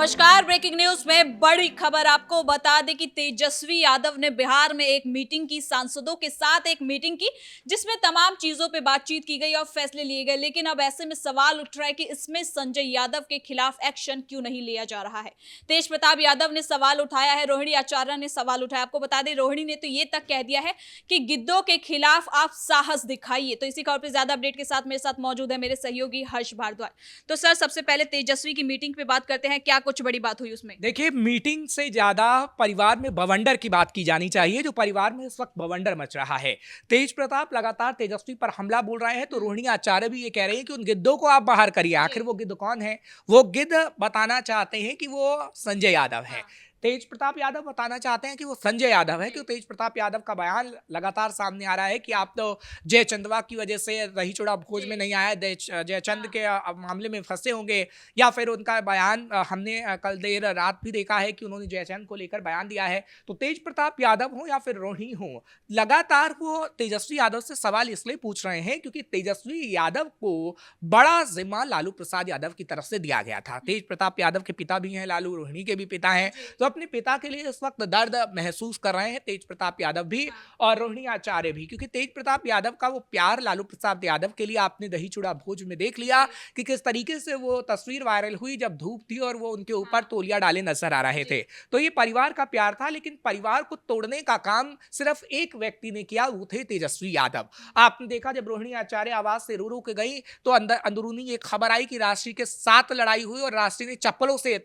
नमस्कार। Breaking news में बड़ी खबर आपको बता दें कि तेजस्वी यादव ने बिहार में एक मीटिंग की, सांसदों के साथ एक मीटिंग की, जिसमें तमाम चीजों पे बातचीत की गई और फैसले लिए गए। लेकिन अब ऐसे में सवाल उठ रहा है कि इसमें संजय यादव के खिलाफ एक्शन क्यों नहीं लिया जा रहा है। तेज प्रताप यादव ने सवाल उठाया है, रोहिणी आचार्य ने सवाल उठाया। आपको बता दें, रोहिणी ने तो ये तक कह दिया है कि गिद्धों के खिलाफ आप साहस दिखाइए। तो इसी खबर पर ज्यादा अपडेट के साथ मेरे साथ मौजूद है मेरे सहयोगी हर्ष भारद्वाज। तो सर, सबसे पहले तेजस्वी की मीटिंग पे बात करते हैं। क्या कुछ बड़ी बात हुई उसमें? देखिए, मीटिंग से ज्यादा परिवार में बवंडर की बात की जानी चाहिए, जो परिवार में इस वक्त बवंडर मच रहा है। तेज प्रताप लगातार तेजस्वी पर हमला बोल रहे हैं, तो रोहिणी आचार्य भी ये कह रही है कि उन गिद्धों को आप बाहर करिए। आखिर वो गिद्ध कौन है? वो गिद्ध बताना चाहते हैं कि वो संजय यादव है। तेज प्रताप यादव बताना चाहते हैं कि वो संजय यादव है, क्योंकि तेज प्रताप यादव का बयान लगातार सामने आ रहा है कि आप तो जयचंदवा की वजह से दही चूड़ा भोज में नहीं आया, जयचंद के मामले में फंसे होंगे। या फिर उनका बयान हमने कल देर रात भी देखा है कि उन्होंने जयचंद को लेकर बयान दिया है। तो तेज प्रताप यादव हो या फिर रोहिणी हो, लगातार वो तेजस्वी यादव से सवाल इसलिए पूछ रहे हैं क्योंकि तेजस्वी यादव को बड़ा जिम्मा लालू प्रसाद यादव की तरफ से दिया गया था। तेज प्रताप यादव के पिता भी हैं लालू, रोहिणी के भी पिता हैं, तो अपने पिता के लिए इस वक्त दर्द महसूस कर रहे हैं तेज प्रताप यादव भी और रोहिणी आचार्य भी। क्योंकि तेज प्रताप यादव का वो प्यार लालू प्रसाद यादव के लिए आपने दही चूड़ा भोज में देख लिया कि किस तरीके से वो तस्वीर वायरल हुई जब धूप थी और वो उनके ऊपर तौलिया डाले नजर आ रहे थे। तो ये परिवार का प्यार था, लेकिन परिवार को तोड़ने का काम सिर्फ एक व्यक्ति ने किया, वो थे तेजस्वी यादव। आपने देखा जब रोहिणी आचार्य आवाज से रो रो के गई तो अंदरूनी एक खबर आई कि राष्ट्रीय के साथ लड़ाई हुई और राष्ट्रीय ने चप्पलों से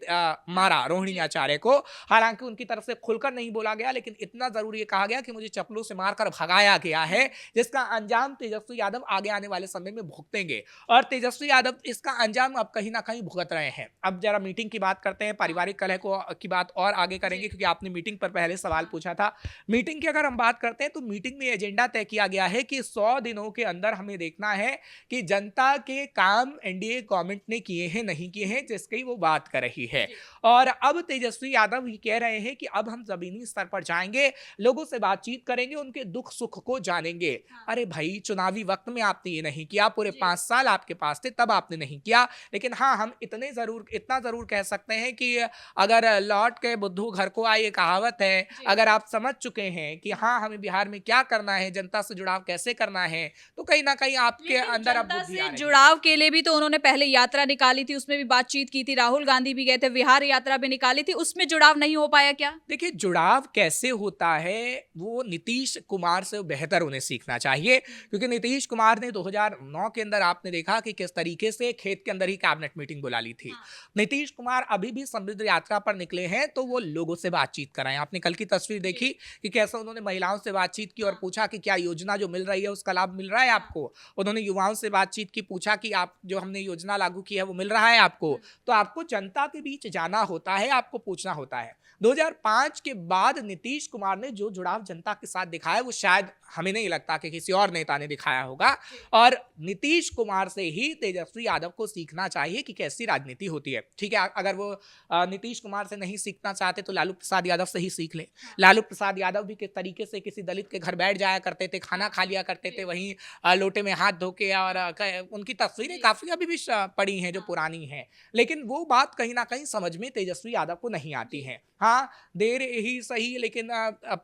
मारा रोहिणी आचार्य को। हालांकि उनकी तरफ से खुलकर नहीं बोला गया, लेकिन इतना जरूर ये कहा गया कि मुझे चप्पलों से मारकर भगाया गया है, जिसका अंजाम तेजस्वी यादव आगे आने वाले समय में भुगतेंगे। और तेजस्वी यादव इसका अंजाम अब कहीं ना कहीं भुगत रहे हैं। अब जरा मीटिंग की बात करते हैं, पारिवारिक कलह की बात और आगे करेंगे, क्योंकि आपने मीटिंग पर पहले सवाल पूछा था। मीटिंग की अगर हम बात करते हैं तो मीटिंग में एजेंडा तय किया गया है कि 100 दिनों के अंदर हमें देखना है कि जनता के काम एनडीए गवर्नमेंट ने किए हैं नहीं किए हैं, जिसकी वो बात कर रही है। और अब तेजस्वी यादव ही कह रहे हैं कि अब हम जमीनी स्तर पर जाएंगे, लोगों से बातचीत करेंगे, उनके दुख सुख को जानेंगे। अरे भाई, चुनावी वक्त में आपने ये नहीं किया, पूरे 5 साल आपके पास थे तब आपने नहीं किया। लेकिन हाँ, हम इतना जरूर कह सकते हैं कि अगर लौट के बुद्धू घर को आए, ये कहावत है, अगर आप समझ चुके हैं कि हाँ, हमें बिहार में क्या करना है, जनता से जुड़ाव कैसे करना है, तो कहीं ना कहीं आपके अंदर अब बुद्धि आ रही है। जुड़ाव के लिए भी तो उन्होंने पहले यात्रा निकाली थी, उसमें भी बातचीत की थी। राहुल गांधी भी गए थे, बिहार यात्रा भी निकाली थी, उसमें जुड़ाव नहीं हो पाया क्या? देखिए, जुड़ाव कैसे होता है वो नीतीश कुमार से बेहतर उन्हें सीखना चाहिए, क्योंकि नीतीश कुमार ने 2009 के अंदर आपने देखा कि किस तरीके से खेत के अंदर ही कैबिनेट मीटिंग बुला ली थी। नीतीश कुमार अभी भी समृद्ध यात्रा पर निकले हैं, तो वो लोगों से बातचीत कराएं। आपने कल की तस्वीर देखी कि कैसे उन्होंने महिलाओं से बातचीत की और पूछा कि क्या योजना जो मिल रही है उसका लाभ मिल रहा है आपको। उन्होंने युवाओं से बातचीत की, पूछा कि आप जो हमने योजना लागू की है वो मिल रहा है आपको। तो आपको जनता के बीच जाना होता है, आपको पूछना होता है। 2005 के बाद नीतीश कुमार ने जो जुड़ाव जनता के साथ दिखाया, वो शायद हमें नहीं लगता कि किसी और नेता ने दिखाया होगा। और नीतीश कुमार से ही तेजस्वी यादव को सीखना चाहिए कि कैसी राजनीति होती है। ठीक है, अगर वो नीतीश कुमार से नहीं सीखना चाहते तो लालू प्रसाद यादव से ही सीख लें। लालू प्रसाद यादव भी किस तरीके से किसी दलित के घर बैठ जाया करते थे, खाना खा लिया करते थे, वहीं लोटे में हाथ धो के, और उनकी तस्वीरें काफी अभी भी पड़ी हैं जो पुरानी हैं। लेकिन वो बात कहीं ना कहीं समझ में तेजस्वी यादव को नहीं आती है। हाँ, देर ही सही, लेकिन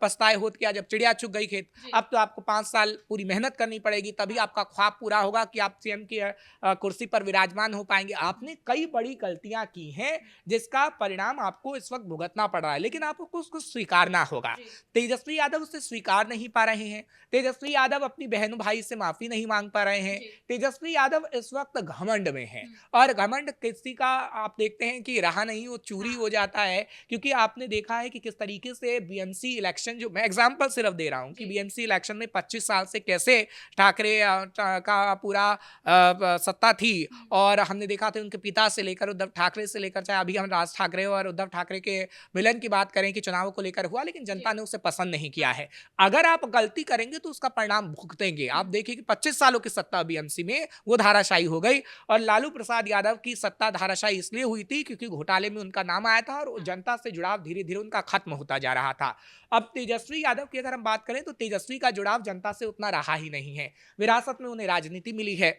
पछताए होत क्या जब चिड़िया चुग गई खेत। अब तो आपको 5 साल पूरी मेहनत करनी पड़ेगी, तभी आपका ख्वाब पूरा होगा कि आप सीएम की कुर्सी पर विराजमान हो पाएंगे। आपने कई बड़ी गलतियां की हैं, जिसका परिणाम आपको इस वक्त भुगतना पड़ रहा है, लेकिन आपको उसको स्वीकारना होगा। तेजस्वी यादव उसे स्वीकार नहीं पा रहे हैं। तेजस्वी यादव अपनी बहन भाई से माफी नहीं मांग पा रहे हैं। तेजस्वी यादव इस वक्त घमंड में है, और घमंड किसी का आप देखते हैं कि रहा नहीं, वो चूरी हो जाता है। क्योंकि आपने देखा है कि किस तरीके से बीएमसी इलेक्शन, जो मैं एग्जांपल सिर्फ दे रहा हूं कि बीएमसी इलेक्शन में 25 साल से कैसे ठाकरे का पूरा सत्ता थी, और हमने देखा था उनके पिता से लेकर उद्धव ठाकरे से लेकर, चाहे अभी हम राज ठाकरे और उद्धव ठाकरे के मिलन की बात करें कि चुनाव को लेकर हुआ, लेकिन जनता ने उसे पसंद नहीं किया है। अगर आप गलती करेंगे तो उसका परिणाम भुगतेंगे। आप देखिए कि 25 सालों की सत्ता बीएमसी में वो धाराशायी हो गई, और लालू प्रसाद यादव की सत्ता धाराशायी इसलिए हुई थी क्योंकि घोटाले में उनका नाम आया था और जनता से जुड़ाव धीरे धीरे उनका खत्म होता जा रहा था। अब तेजस्वी यादव की अगर हम बात करें तो तेजस्वी का जुड़ाव जनता से उतना रहा ही नहीं है। विरासत में उन्हें राजनीति मिली है,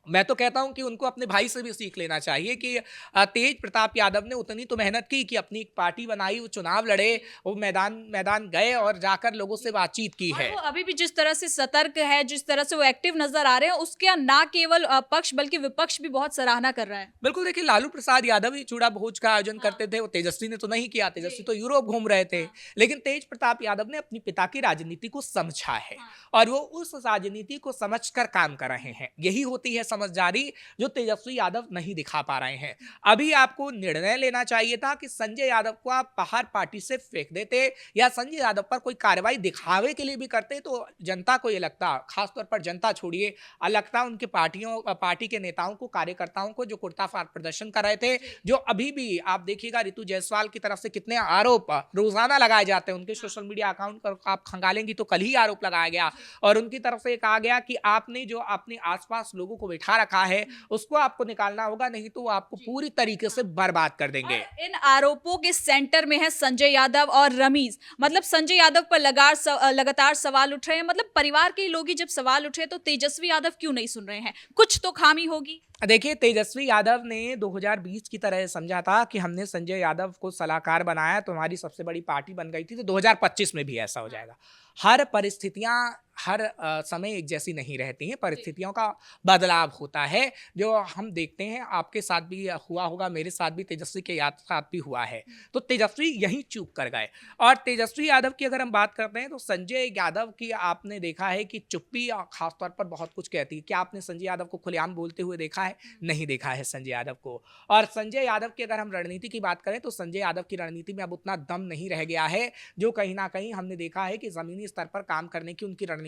मैं तो कहता हूं कि उनको अपने भाई से भी सीख लेना चाहिए कि तेज प्रताप यादव ने उतनी तो मेहनत की कि अपनी एक पार्टी बनाई, वो चुनाव लड़े, वो मैदान मैदान गए और जाकर लोगों से बातचीत की और है। वो अभी भी जिस तरह से सतर्क है, जिस तरह से वो एक्टिव नजर आ रहे हैं, उसके ना केवल पक्ष बल्कि विपक्ष भी बहुत सराहना कर रहा है। बिल्कुल, देखिए लालू प्रसाद यादव ही चूड़ा भोज का आयोजन हाँ। करते थे, वो तेजस्वी ने तो नहीं किया, तेजस्वी जी। तो यूरोप घूम रहे थे। हाँ। लेकिन तेज प्रताप यादव ने अपनी पिता की राजनीति को समझा है हाँ। और वो उस राजनीति को समझकर काम कर रहे हैं। यही होती है समझदारी, जो तेजस्वी यादव नहीं दिखा पा रहे हैं। अभी आपको निर्णय लेना चाहिए था कि संजय यादव को आप बाहर पार्टी से फेंक देते या संजय यादव पर कोई कार्रवाई दिखावे के लिए भी करते, तो जनता को ये लगता, खासतौर पर जनता छोड़िए, लगता उनके पार्टी के नेताओं को, कार्यकर्ताओं को, जो कुर्ताफार प्रदर्शन कर रहे थे, जो अभी भी आप देखिएगा रितु जायसवाल की तरफ से कितने आरोप रोजाना लगाए जाते हैं, उनके सोशल मीडिया अकाउंट पर आप खंगालेंगी तो कल ही आरोप लगाया गया और उनकी तरफ से कहा गया कि आपने जो अपने आसपास लोगों को बिठा रखा है उसको आपको निकालना होगा, नहीं तो वो आपको पूरी तरीके से बर्बाद कर देंगे। और इन आरोपों के सेंटर में है संजय यादव और रमीज। मतलब संजय यादव पर लगातार सवाल उठ रहे हैं। मतलब परिवार के लोग ही जब सवाल उठ रहे हैं तो तेजस्वी यादव क्यों नहीं सुन रहे हैं? कुछ तो खामी होगी। देखिए, तेजस्वी यादव ने 2020 की तरह समझा था कि हमने संजय यादव को सलाहकार बनाया तो हमारी सबसे बड़ी पार्टी बन गई थी, तो 2025 में भी ऐसा हो जाएगा। हर परिस्थितियां हर समय एक जैसी नहीं रहती हैं, परिस्थितियों का बदलाव होता है, जो हम देखते हैं आपके साथ भी हुआ होगा, मेरे साथ भी, तेजस्वी के साथ भी हुआ है। तो तेजस्वी यहीं चूक कर गए। और तेजस्वी यादव की अगर हम बात करते हैं तो संजय यादव की आपने देखा है कि चुप्पी खासतौर पर बहुत कुछ कहती है। क्या आपने संजय यादव को खुलेआम बोलते हुए देखा है? नहीं देखा है संजय यादव को। और संजय यादव की अगर हम रणनीति की बात करें तो संजय यादव की रणनीति में अब उतना दम नहीं रह गया है, जो कहीं ना कहीं हमने देखा है कि जमीनी स्तर पर काम करने की उनकी रणनीति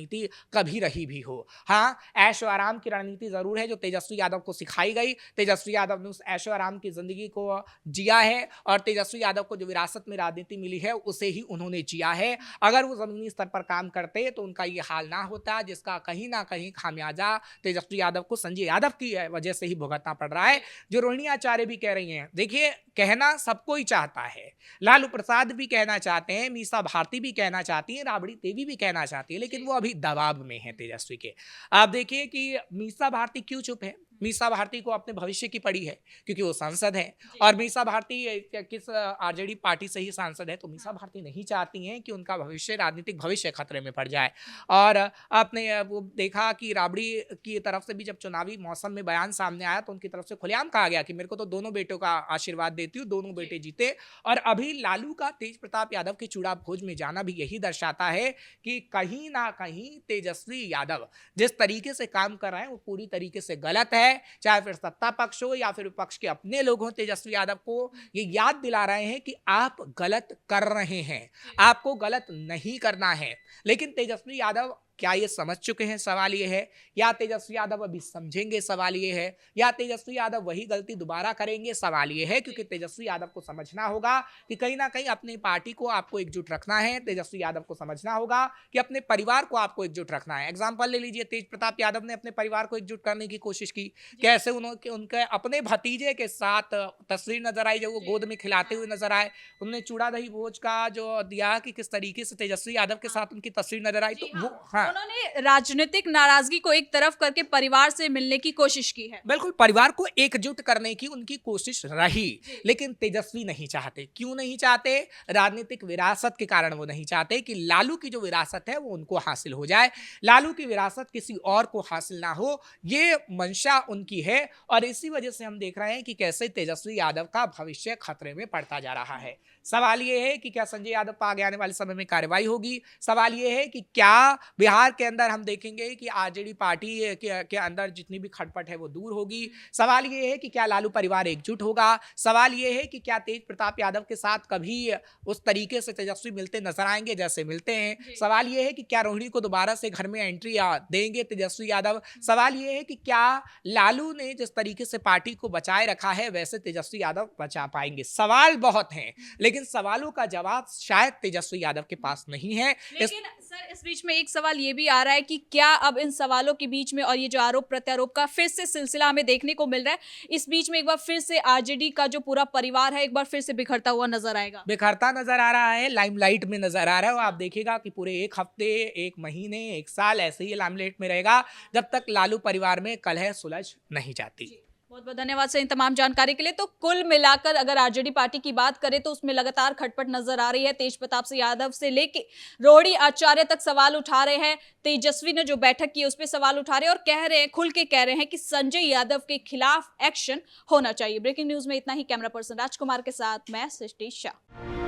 कभी रही भी हो। हाँ, ऐशो आराम की रणनीति जरूर है जो तेजस्वी यादव को सिखाई गई। तेजस्वी यादव ने उस ऐशो आराम की जिंदगी को जिया है और तेजस्वी यादव को जो विरासत में राजनीति मिली है उसे ही उन्होंने जिया है। अगर वो जमीनी स्तर पर काम करते तो उनका ये हाल ना होता, जिसका कहीं ना कहीं खामियाजा तेजस्वी यादव को संजय यादव की वजह से ही भुगतना पड़ रहा है, जो रोहिणी आचार्य भी कह रही हैं। देखिए, कहना सबको ही चाहता है, लालू प्रसाद भी कहना चाहते हैं, मीसा भारती भी कहना चाहती है, राबड़ी देवी भी कहना चाहती है, लेकिन वो अभी दबाव में है तेजस्वी के। आप देखिए कि मीसा भारती क्यों चुप है। मीसा भारती को अपने भविष्य की पड़ी है, क्योंकि वो सांसद है और मीसा भारती किस आरजेडी पार्टी से ही सांसद है, तो मीसा भारती नहीं चाहती हैं कि उनका भविष्य, राजनीतिक भविष्य खतरे में पड़ जाए। और आपने वो देखा कि राबड़ी की तरफ से भी जब चुनावी मौसम में बयान सामने आया तो उनकी तरफ से खुलेआम कहा गया कि मेरे को तो दोनों बेटों का आशीर्वाद देती हूँ, दोनों बेटे जीते। और अभी लालू का तेज प्रताप यादव के चूड़ा भोज में जाना भी यही दर्शाता है कि कहीं ना कहीं तेजस्वी यादव जिस तरीके से काम कर रहे हैं वो पूरी तरीके से गलत है। चाहे फिर सत्ता पक्ष हो या फिर विपक्ष के अपने लोग हों, तेजस्वी यादव को ये याद दिला रहे हैं कि आप गलत कर रहे हैं, आपको गलत नहीं करना है। लेकिन तेजस्वी यादव क्या ये समझ चुके हैं? सवाल ये है। या तेजस्वी यादव अभी समझेंगे? सवाल ये है। या तेजस्वी यादव वही गलती दोबारा करेंगे? सवाल ये है। क्योंकि तेजस्वी यादव को समझना होगा कि कहीं ना कहीं अपनी पार्टी को आपको एकजुट रखना है। तेजस्वी यादव को समझना होगा कि अपने परिवार को आपको एकजुट रखना है। एग्जाम्पल ले लीजिए, तेज प्रताप यादव ने अपने परिवार को एकजुट करने की कोशिश की। कैसे उन्होंने उनके अपने भतीजे के साथ तस्वीर नजर आई जब वो गोद में खिलाते हुए नजर आए। उन्होंने चूड़ा दही भोज का जो दिया कि किस तरीके से तेजस्वी यादव के साथ उनकी तस्वीर नजर आई, तो वो हाँ, उन्होंने राजनीतिक नाराजगी को एक तरफ करके परिवार से मिलने की कोशिश की है। बिल्कुल, परिवार को एकजुट करने की उनकी कोशिश रही, लेकिन तेजस्वी नहीं चाहते। क्यों नहीं चाहते? राजनीतिक विरासत के कारण वो नहीं चाहते कि लालू की जो विरासत है वो उनको हासिल हो जाए, लालू की विरासत किसी और को हासिल ना हो, ये मंशा उनकी है। और इसी वजह से हम देख रहे हैं कि कैसे तेजस्वी यादव का भविष्य खतरे में पड़ता जा रहा है। सवाल ये है कि क्या संजय यादव पर आगे आने वाले समय में कार्रवाई होगी? सवाल ये है कि क्या बिहार के अंदर हम देखेंगे कि आरजेडी पार्टी के अंदर जितनी भी खटपट है वो दूर होगी? सवाल ये है कि क्या लालू परिवार एकजुट होगा? सवाल ये है कि क्या तेज प्रताप यादव के साथ कभी उस तरीके से तेजस्वी मिलते नजर आएंगे जैसे मिलते हैं? सवाल ये है कि क्या रोहिणी को दोबारा से घर में एंट्री देंगे तेजस्वी यादव? सवाल ये है कि क्या लालू ने जिस तरीके से पार्टी को बचाए रखा है वैसे तेजस्वी यादव बचा पाएंगे? सवाल बहुत हैं, लेकिन सवालों का जवाब शायद तेजस्वी यादव के पास नहीं है। लेकिन सर, सर, इस बीच में एक सवाल ये भी आ रहा है कि क्या अब इन सवालों के बीच में और ये जो आरोप प्रत्यारोप का फिर से सिलसिला हमें देखने को मिल रहा है, इस बीच में एक बार फिर से आरजेडी का जो पूरा परिवार है एक बार फिर से बिखरता हुआ नजर आएगा? बिखरता नजर आ रहा है, लाइमलाइट में नजर आ रहा है और आप देखिएगा कि पूरे एक हफ्ते, एक महीने, एक साल ऐसे ही लाइमलाइट में रहेगा जब तक लालू परिवार में कलह सुलझ नहीं जाती। बहुत बहुत धन्यवाद सर इन तमाम जानकारी के लिए। तो कुल मिलाकर अगर आरजेडी पार्टी की बात करें तो उसमें लगातार खटपट नजर आ रही है। तेज प्रताप सिंह यादव से लेके रोहिणी आचार्य तक सवाल उठा रहे हैं। तेजस्वी ने जो बैठक की उस पर सवाल उठा रहे हैं और कह रहे हैं, खुल के कह रहे हैं कि संजय यादव के खिलाफ एक्शन होना चाहिए। ब्रेकिंग न्यूज में इतना ही। कैमरा पर्सन राजकुमार के साथ मैं सृष्टि शाह।